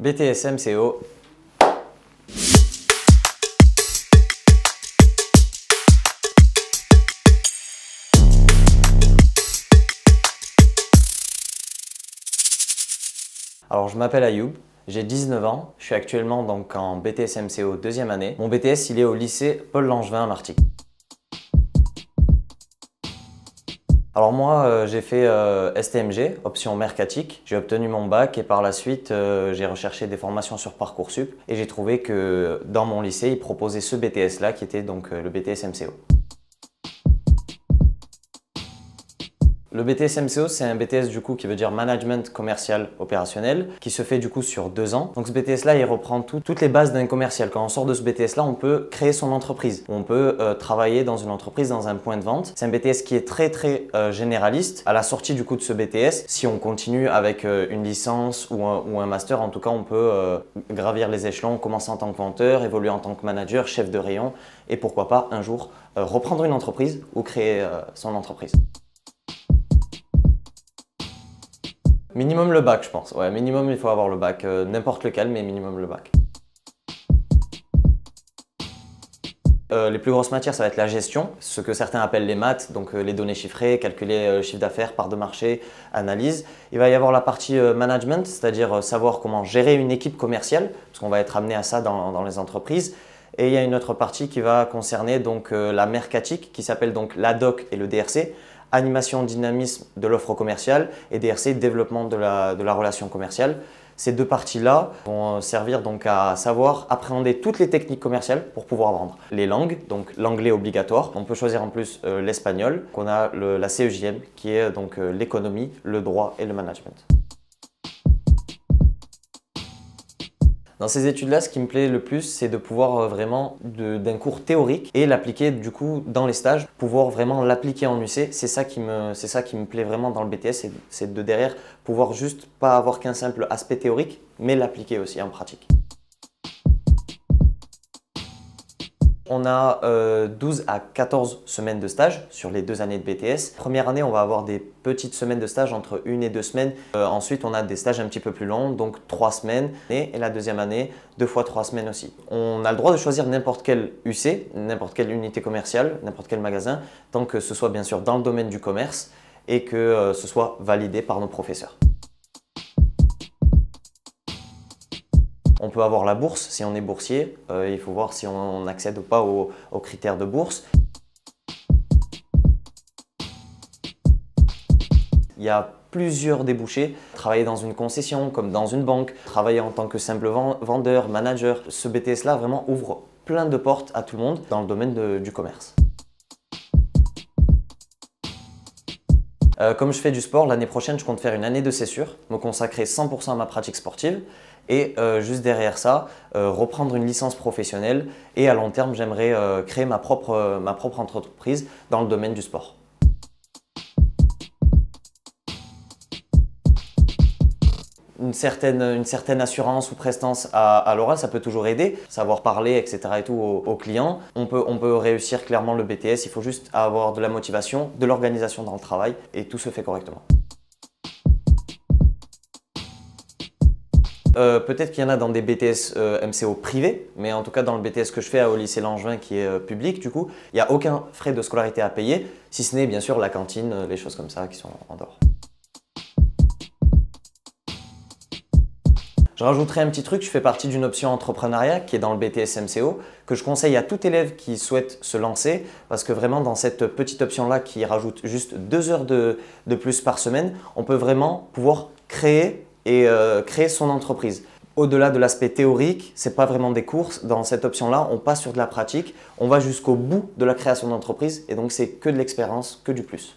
BTS MCO. Alors je m'appelle Ayoub, j'ai 19 ans, je suis actuellement donc en BTS MCO deuxième année. Mon BTS il est au lycée Paul Langevin à Martigues. Alors moi j'ai fait STMG, option mercatique, j'ai obtenu mon bac et par la suite j'ai recherché des formations sur Parcoursup et j'ai trouvé que dans mon lycée ils proposaient ce BTS là qui était donc le BTS MCO. Le BTS MCO, c'est un BTS du coup qui veut dire Management Commercial Opérationnel, qui se fait du coup sur 2 ans. Donc ce BTS-là, il reprend toutes les bases d'un commercial. Quand on sort de ce BTS-là, on peut créer son entreprise. On peut travailler dans une entreprise, dans un point de vente. C'est un BTS qui est très généraliste. À la sortie du coup de ce BTS, si on continue avec une licence ou un master, en tout cas, on peut gravir les échelons, commencer en tant que vendeur, évoluer en tant que manager, chef de rayon et pourquoi pas un jour reprendre une entreprise ou créer son entreprise. Minimum le bac, je pense. Ouais, minimum, il faut avoir le bac. N'importe lequel, mais minimum le bac. Les plus grosses matières, ça va être la gestion, ce que certains appellent les maths, donc les données chiffrées, calculer le chiffre d'affaires, part de marché, analyse. Il va y avoir la partie management, c'est-à-dire savoir comment gérer une équipe commerciale, parce qu'on va être amené à ça dans les entreprises. Et il y a une autre partie qui va concerner donc la mercatique, qui s'appelle donc l'ADOC et le DRC. Animation, dynamisme de l'offre commerciale et DRC, développement de la relation commerciale. Ces deux parties-là vont servir donc à savoir appréhender toutes les techniques commerciales pour pouvoir vendre. Les langues, donc l'anglais obligatoire. On peut choisir en plus l'espagnol. On a la CEJM qui est donc l'économie, le droit et le management. Dans ces études-là, ce qui me plaît le plus, c'est de pouvoir vraiment, d'un cours théorique et l'appliquer du coup dans les stages, pouvoir vraiment l'appliquer en UC. C'est ça qui me plaît vraiment dans le BTS, c'est de derrière pouvoir juste pas avoir qu'un simple aspect théorique, mais l'appliquer aussi en pratique. On a 12 à 14 semaines de stage sur les 2 années de BTS. Première année, on va avoir des petites semaines de stage entre 1 et 2 semaines. Ensuite, on a des stages un petit peu plus longs, donc 3 semaines. Et la deuxième année, 2 fois 3 semaines aussi. On a le droit de choisir n'importe quel UC, n'importe quelle unité commerciale, n'importe quel magasin, tant que ce soit bien sûr dans le domaine du commerce et que ce soit validé par nos professeurs. On peut avoir la bourse si on est boursier, il faut voir si on accède ou pas aux critères de bourse. Il y a plusieurs débouchés. Travailler dans une concession comme dans une banque, travailler en tant que simple vendeur, manager. Ce BTS-là vraiment ouvre plein de portes à tout le monde dans le domaine du commerce. Comme je fais du sport, l'année prochaine, je compte faire une année de césure, me consacrer 100% à ma pratique sportive et juste derrière ça, reprendre une licence professionnelle et à long terme, j'aimerais créer ma propre entreprise dans le domaine du sport. Une certaine assurance ou prestance à l'oral, ça peut toujours aider. Savoir parler, etc. et tout aux clients. On peut réussir clairement le BTS, il faut juste avoir de la motivation, de l'organisation dans le travail et tout se fait correctement. Peut-être qu'il y en a dans des BTS MCO privés, mais en tout cas dans le BTS que je fais au lycée Langevin qui est public, du coup, il n'y a aucun frais de scolarité à payer, si ce n'est bien sûr la cantine, les choses comme ça qui sont en dehors. Je rajouterai un petit truc, je fais partie d'une option entrepreneuriat qui est dans le BTS MCO que je conseille à tout élève qui souhaite se lancer parce que vraiment dans cette petite option-là qui rajoute juste 2 heures de plus par semaine, on peut vraiment pouvoir créer son entreprise. Au-delà de l'aspect théorique, ce n'est pas vraiment des cours. Dans cette option-là, on passe sur de la pratique, on va jusqu'au bout de la création d'entreprise et donc c'est que de l'expérience, que du plus.